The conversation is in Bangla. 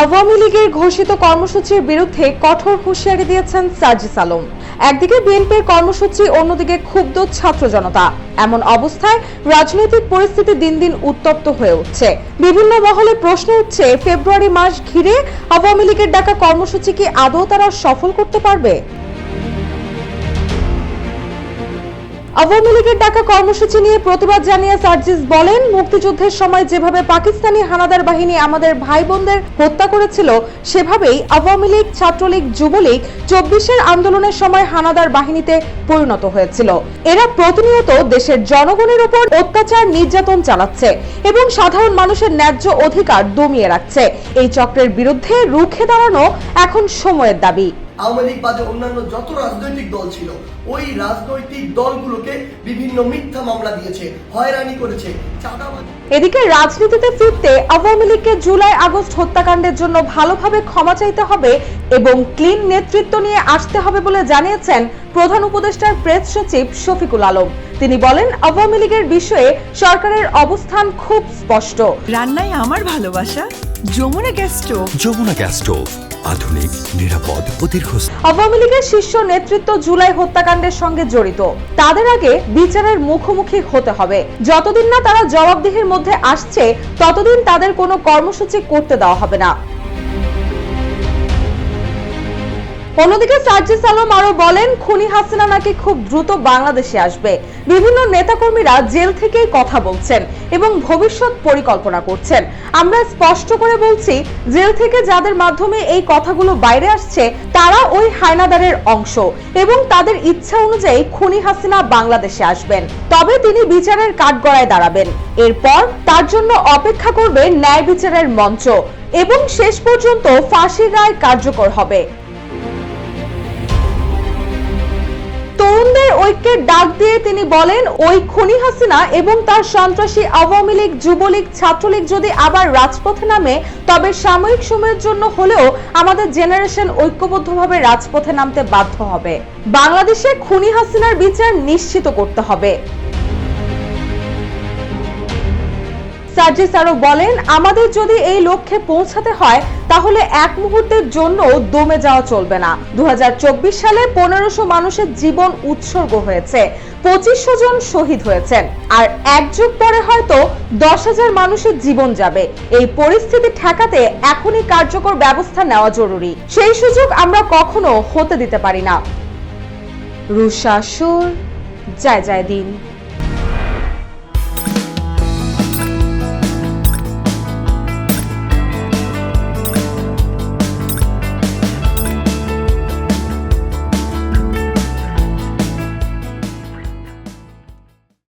আওয়ামী লীগের ঘোষিত কর্মসূচির বিরুদ্ধে কঠোর হুঁশিয়ারি দিয়েছেন সার্জিস আলম। একদিকে বিএনপির কর্মসূচি, অন্যদিকে ক্ষুব্ধ ছাত্র জনতা। এমন অবস্থায় রাজনৈতিক পরিস্থিতি দিন দিন উত্তপ্ত হয়ে উঠছে। বিভিন্ন মহলে প্রশ্ন উঠছে, ফেব্রুয়ারি মাস ঘিরে আওয়ামী লীগের ডাকা কর্মসূচি কি আদৌ তারা সফল করতে পারবে? আওয়ামী লীগের ডাকা কর্মসূচি নিয়ে প্রতিবাদ জানিয়ে সার্জিস বলেন, মুক্তিযুদ্ধের সময় যেভাবে পাকিস্তানি হানাদার বাহিনী আমাদের ভাই বোনদের হত্যা করেছিল, সেভাবেই আওয়ামী লীগ, ছাত্রলীগ, যুবলীগ 24-এর আন্দোলনের সময় হানাদার বাহিনীতে পরিণত হয়েছিল। এরা প্রতিনিয়ত দেশের জনগণের উপর অত্যাচার, নির্যাতন চালাচ্ছে এবং সাধারণ মানুষের ন্যায্য অধিকার দমিয়ে রাখছে। এই চক্রের বিরুদ্ধে রুখে দাঁড়ানো এখন সময়ের দাবি। আওয়ামী লীগ বাদে অন্যান্য যত রাজনৈতিক দল ছিল, ওই রাজনৈতিক দলগুলোকে বিভিন্ন মিথ্যা মামলা দিয়েছে, হয়রানি করেছে, চাঁদাবাজি। এদিকে রাজনীতিতে ফিরতে আওয়ামী লীগকে জুলাই আগস্ট হত্যাকাণ্ডের জন্য ভালোভাবে ক্ষমা চাইতে হবে এবং ক্লিন নেতৃত্ব নিয়ে আসতে হবে বলে জানিয়েছেন প্রধান উপদেষ্টার প্রেস সচিব শফিকুল আলম। তিনি বলেন, আওয়ামী লীগের বিষয়ে সরকারের অবস্থান খুব স্পষ্ট। রান্নায় আমার ভালোবাসা Jamuna gas stove. Jamuna gas stove, আধুনিক, নিরাপদ ও দীর্ঘস্থায়ী। আওয়ামী লীগের শীর্ষ নেতৃত্ব জুলাই হত্যাকাণ্ডের সঙ্গে জড়িত। তাদের আগে বিচারের মুখোমুখি হতে হবে। যতদিন না তারা জবাবদিহির মধ্যে আসছে, ততদিন তাদের কোনো কর্মসূচি করতে দেওয়া হবে না। অন্যদিকে সার্জিস আলম আরো বলেন, খুনি হাসিনা নাকি খুব দ্রুত বাংলাদেশে আসবে। বিভিন্ন নেতাকর্মীরা জেল থেকেই কথা বলছেন এবং ভবিষ্যৎ পরিকল্পনা করছেন। আমরা স্পষ্ট করে বলছি, জেল থেকে যাদের মাধ্যমে এই কথাগুলো বাইরে আসছে, তারা ওই হায়নাদারের অংশ এবং তাদের ইচ্ছা অনুযায়ী খুনি হাসিনা বাংলাদেশে আসবেন। তবে তিনি বিচারের কাঠগড়ায় দাঁড়াবেন। এরপর তার জন্য অপেক্ষা করবে ন্যায় বিচারের মঞ্চ এবং শেষ পর্যন্ত ফাঁসির রায় কার্যকর হবে। তরুণদের ঐক্যের ডাক দিয়ে তিনি বলেন, ওই খুনি হাসিনা এবং তার সন্ত্রাসী আওয়ামী লীগ, যুবলীগ, ছাত্রলীগ যদি আবার রাজপথে নামে, তবে সাময়িক সময়ের জন্য হলেও আমাদের জেনারেশন ঐক্যবদ্ধভাবে রাজপথে নামতে বাধ্য হবে। বাংলাদেশে খুনি হাসিনার বিচার নিশ্চিত করতে হবে। সার্জিস আরো বলেন, আমাদের যদি এই লক্ষ্যে পৌঁছাতে হয়, তাহলে এক মুহূর্তের জন্য দমে যাওয়া চলবে না। 2024 সালে 1500 মানুষের জীবন উৎসর্গ হয়েছে, 2500 জন শহীদ হয়েছেন, আর এক যুগ পরে হয়তো 10,000 মানুষের জীবন যাবে। এই পরিস্থিতি ঠেকাতে এখনই কার্যকর ব্যবস্থা নেওয়া জরুরি। সেই সুযোগ আমরা কখনো হতে দিতে পারি না। রুশা সুর, জয় জয় দিন।